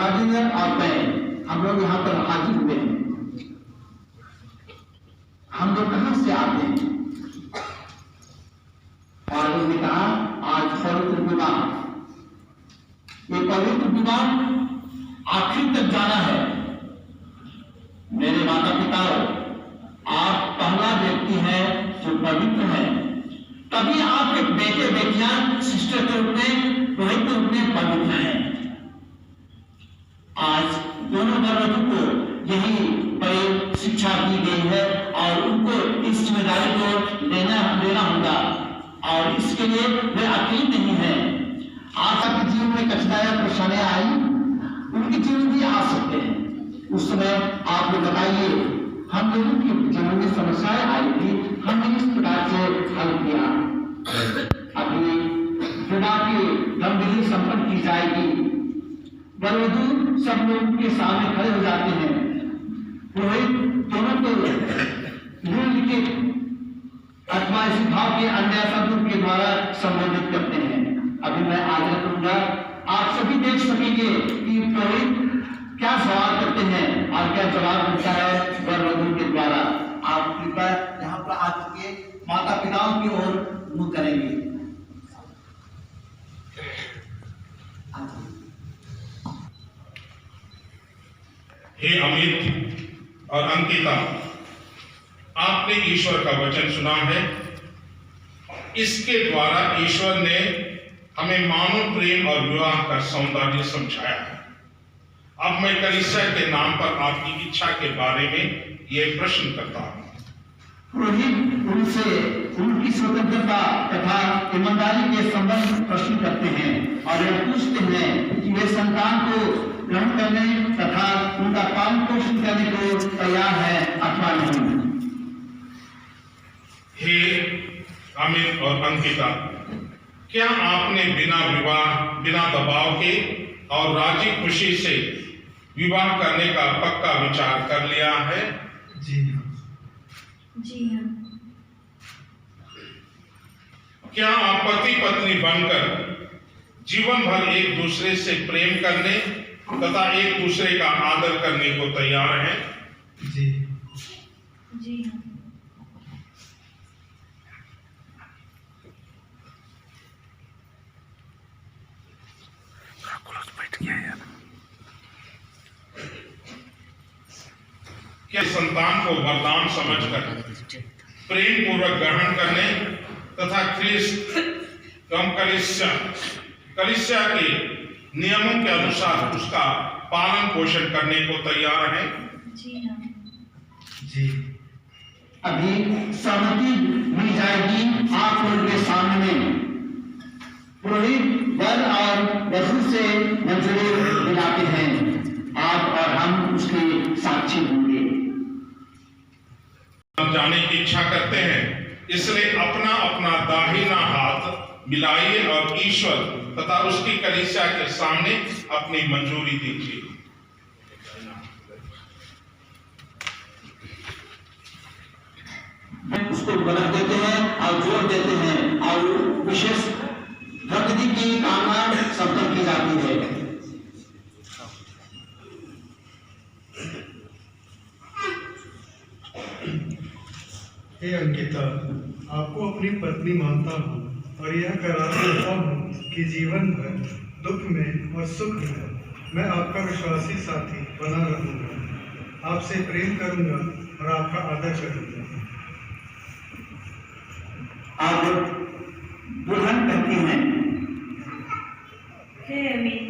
राजेंद्र और मैं हम लोग यहाँ पर हाजिर हुए हैं। हम लोग कहाँ से आते हैं? और उन्होंने कहा आज पवित्र विवाह, ये पवित्र विवाह आखिर तक जाना है। मेरे माता पिता, आप पहला व्यक्ति है जो पवित्र है, तभी आप एक बेटे बेटियां सिस्टर के रूप में, रोहित के रूप में पवित्र हैं। आज दोनों वरवधू को यही बड़ी शिक्षा दी गई है और उनको इस जिम्मेदारी को लेना होगा और इसके लिए वे अकेले नहीं है। आज आपके जीवन में कठिनाइयां परेशानियां आई, उनके जीवन भी आ सकते हैं। उस समय आप लोग बताइए, हम लोगों की जीवन में समस्याएं आई थी, हमने इस प्रकार से हल किया। अभी विवाह की गंभीर संपन्न की जाएगी। वरवधू सब लोग के सामने खड़े हो जाते हैं। रोहित दोनों को निम्नलिखित अथवा इस भाव के अन्य शब्दों के द्वारा संबोधित करते हैं। अभी मैं आग्रह करूंगा, आप सभी देख सकेंगे कि रोहित क्या सवाल करते हैं और क्या जवाब मिलता है वरवधू के द्वारा। आप कृपया यहाँ पर आ चुके माता पिताओं की ओर मुंह करेंगे। हे अमित और अंकिता, आपने ईश्वर का वचन सुना है। इसके द्वारा ईश्वर ने हमें मानव प्रेम और विवाह का सौंदर्य समझाया है। अब मैं कलीसिया के नाम पर आपकी इच्छा के बारे में ये प्रश्न करता हूँ। रोहित उनसे उनकी स्वतंत्रता तथा ईमानदारी के संबंध प्रश्न करते हैं और यह पूछते हैं कि वे संतान को ग्रहण करने तथा उनका पालन पोषण करने को तैयार है अथवा नहीं। हे अमित और अंकिता, क्या आपने बिना दबाव के और राजी खुशी से विवाह करने का पक्का विचार कर लिया है? जी हाँ। जी हाँ। क्या आप पति पत्नी बनकर जीवन भर एक दूसरे से प्रेम करने तथा एक दूसरे का आदर करने को तैयार हैं? जी। जी हाँ। क्या संतान को वरदान समझकर प्रेम पूर्वक ग्रहण करने तथा कलीसिया के नियमों के अनुसार उसका पालन पोषण करने को तैयार हैं? जी हाँ। जी। अभी सहमति मिल जाएगी आप लोगों के सामने। पुरोहित वर और वधू से मंजूरी दिलाते हैं। आप और हम उसके साक्षी होंगे। जाने की इच्छा करते हैं, इसलिए अपना अपना दाहिना हाथ मिलाइए और ईश्वर तथा उसकी कलीसिया के सामने अपनी मंजूरी दीजिए। उसको बरत देते हैं और जोर देते हैं और विशेष भक्ति की कामना संपन्न की जाती है। हे अंकिता, आपको अपनी पत्नी मानता हूँ और यह करार देता हूँ कि जीवन भर दुख में और सुख में मैं आपका विश्वासी साथी बना रहूँगा। आपसे प्रेम करूँगा और आपका आदर करूँगा। आप दुल्हन कहती हैं। हे अमित,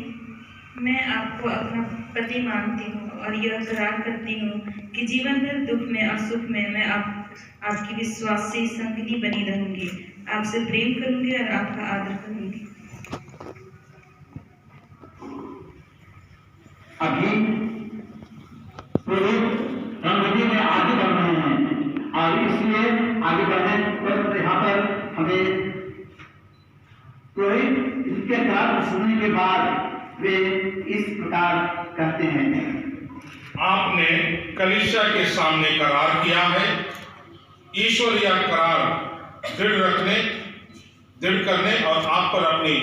मैं आपको अपना पति मानती हूँ और यह करार करती हूँ कि जीवन भर दुख में और सुख में मैं आपकी विश्वासी संगिनी बनी रहूंगी। आपसे प्रेम करूंगी और आपका आदर करूंगी। अभी पुरोहित रंगभूमि में आगे बढ़ रहे हैं और इसलिए आगे बढ़ने पर यहाँ पर हमें पुरोहित इसके करार सुनने के बाद वे इस प्रकार कहते हैं। आपने कलीसिया के सामने करार किया है। ईश्वर यह करार दृढ़ करने और आप पर अपनी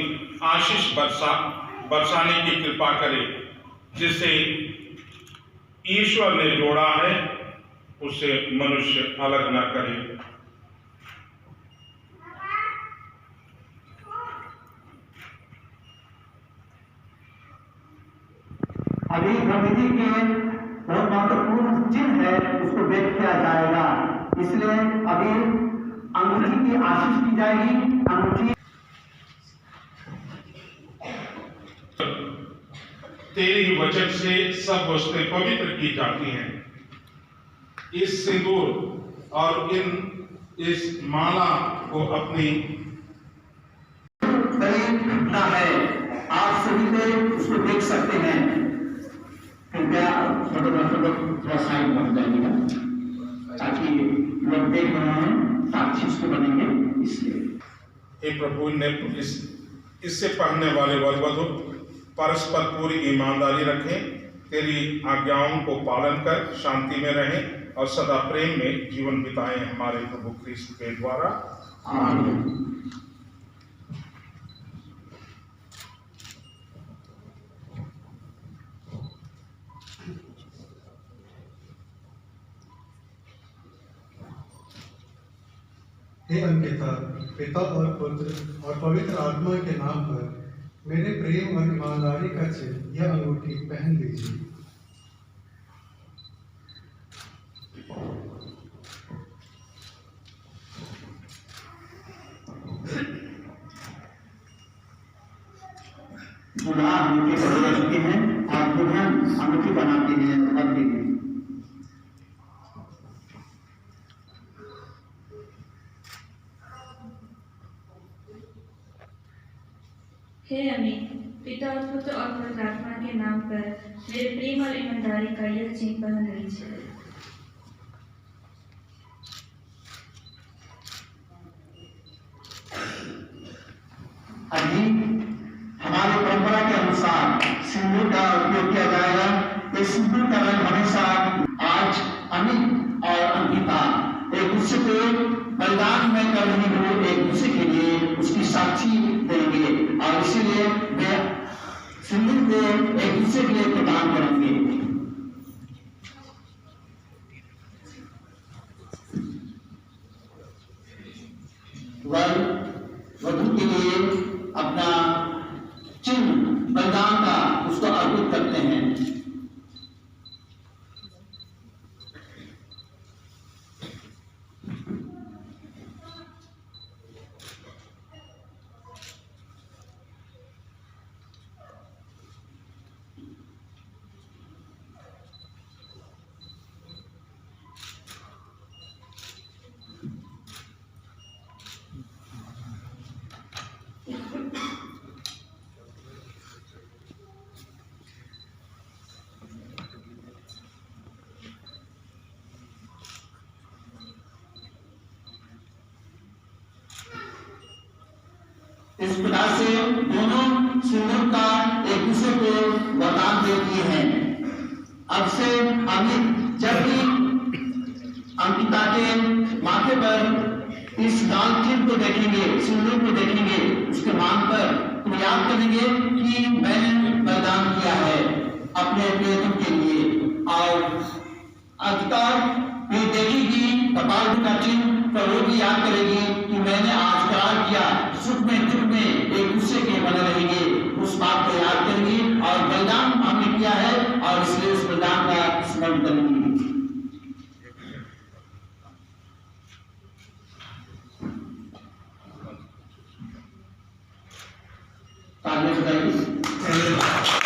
आशीष बरसाने की कृपा करे। जिसे ईश्वर ने जोड़ा है उसे मनुष्य अलग न करे। अभी प्रकृति के बहुत महत्वपूर्ण चिन्ह है, उसको व्यक्त किया जाएगा। इसलिए अभी अंगूठी की आशीष की जाएगी। अंगूठी तेरे ही वचन से सब वस्तुएं पवित्र की जाती हैं। इस सिंदूर और इस माला को अपनी घटना है, आप सभी को उसको देख सकते हैं। कृपया फोटोग्राफर लोग थोड़ा साइड बन जाएगा ताकि लोग देख रहे हैं, साक्षी उसको बनेंगे। इसलिए हे प्रभु ने इससे पहनने वाले वर वधु परस्पर पूरी ईमानदारी रखें, तेरी आज्ञाओं को पालन कर शांति में रहें और सदा प्रेम में जीवन बिताएं हमारे प्रभु क्रिस्त के द्वारा। आमीन। हे अंकिता, पिता और पुत्र और पवित्र आत्मा के नाम पर मेरे प्रेम और ईमानदारी का चिन्ह यह अंगूठी पहन लीजिए। दूल्हा अंगूठी बदल चुके हैं और दुल्हन अंगूठी बनाती है बदली में। हे अमीन, पिता और पुत्र और पवित्र आत्मा के नाम पर मेरे प्रेम और ईमानदारी का यह चिन्ह पहन लीजिए। अभी हमारी परंपरा के अनुसार सिंदूर का उपयोग किया जाएगा। इस सिंदूर का रंग हमेशा आज अमित और अंकिता एक दूसरे को बलिदान में कर रही हो, एक दूसरे के लिए उसकी साक्षी देंगे और इसीलिए वे सिंदूर को एक दूसरे के लिए प्रदान करेंगे। वर वधु के लिए अपना चिन्ह बलिदान का उसको अर्पित करते हैं। इस प्रकार से दोनों सिंदूर का एक दूसरे को वरदान देती हैं। अब से अमित जब भी अंकिता के माथे पर इस लाल चिन्ह को देखेंगे, सिंदूर को देखेंगे, उसके मांग पर तो याद करेंगे कि मैंने बलिदान किया है अपने प्रियतम के लिए। और अंकिता भी देखेगी कपाल का चिन्ह, तो वो भी याद करेगी कि मैंने आज करार किया, सुख में दुख में एक दूसरे के बने रहेंगे। उस बात को याद करेंगी और बलिदान हमने किया है और इसलिए उस बलिदान का स्मरण करेंगी। तालियां बजाइए।